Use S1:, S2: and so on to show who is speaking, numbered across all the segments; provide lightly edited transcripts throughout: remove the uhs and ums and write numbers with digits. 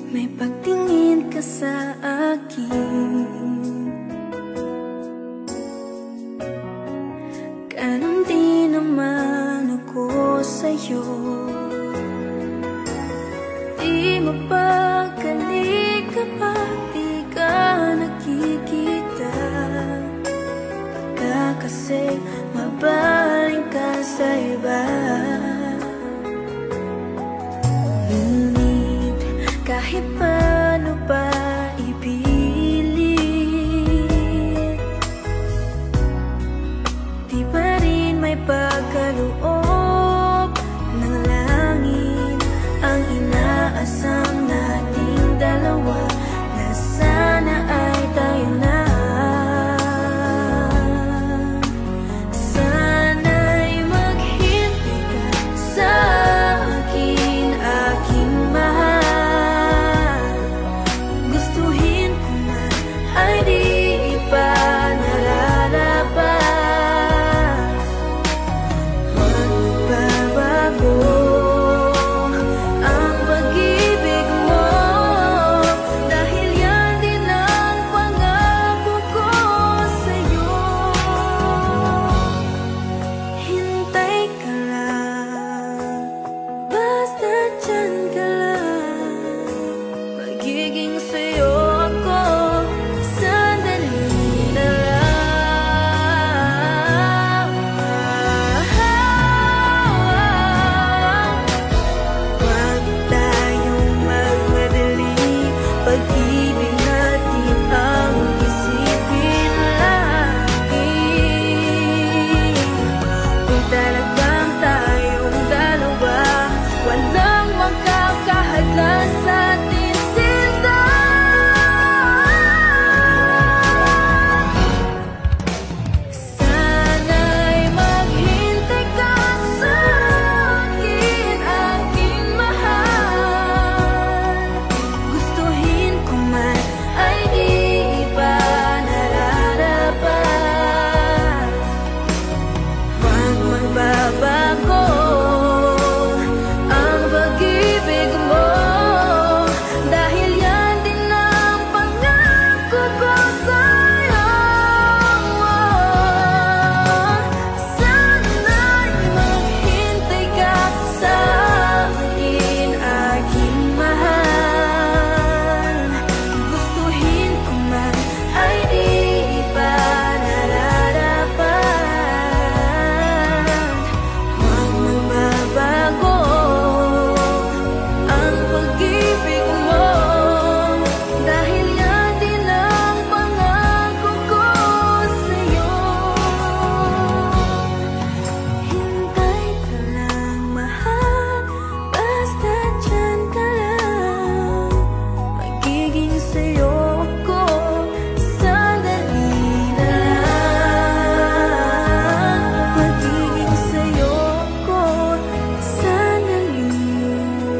S1: May pagtingin ka sa akin, ganun din naman ako sa'yo. Di mapagkali kapag di ka nakikita, baka kasi mabaling ka sa iba. Ngunit kahit paano pa ipilit, di pa rin may pagkaloob ng langit ang inaasam nating dalawa, na sana ay tayo na. Sana'y maghintay ka sa akin, aking mahal. Gustuhin ko man ay di pa nararapat. Huwag magbabago ang pag-ibig mo, dahil yan din ang pangako ko sa'yo. Hintay ka lang, basta dyan ka lang. Magiging sa'yo ako sandali na lang. Huwag tayong magmadali, pag-ibig natin ang isipin lagi. Kung talagang tayong dalawa, walang makakahadlang sa ating sinta. Sana'y maghintay ka sa akin, aking mahal. Gustuhin ko man ay di pa nararapat. Huwag magbabago ang pag-ibig mo, dahil yan din ang pangako ko sa'yo. Sana'y maghintay ka sa akin, aking mahal. Gustuhin ko man ay di pa nararapat. Huwag magbabago ang pag-ibig mo, dahil yan din ang pangako ko sa'yo. Hintay ka lang, mahal, basta dyan ka lang. Magiging sa'yo ako sandali na lang. Magiging sa'yo ako sandali na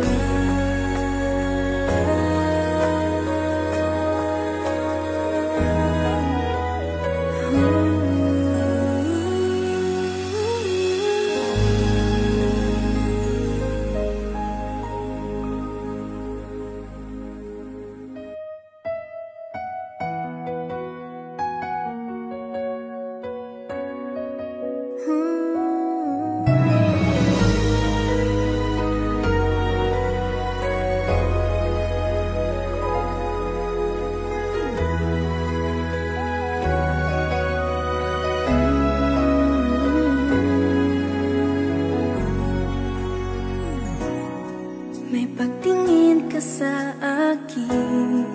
S1: may pagtingin ka sa akin,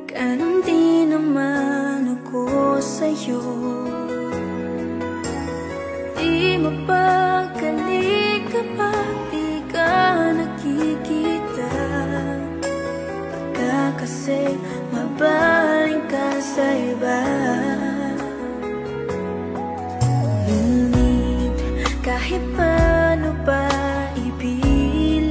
S1: ganun din naman ako sa'yo. Di mapagkali kapag di ka nakikita, baka kasi mabaling ka sa iba. Ngunit kahit paano pa ipilit,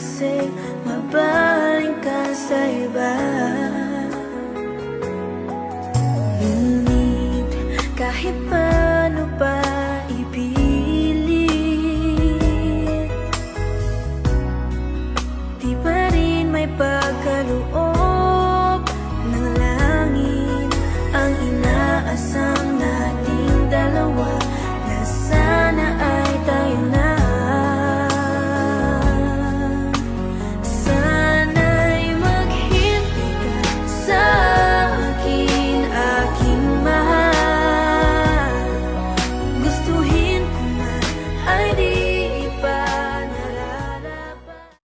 S1: say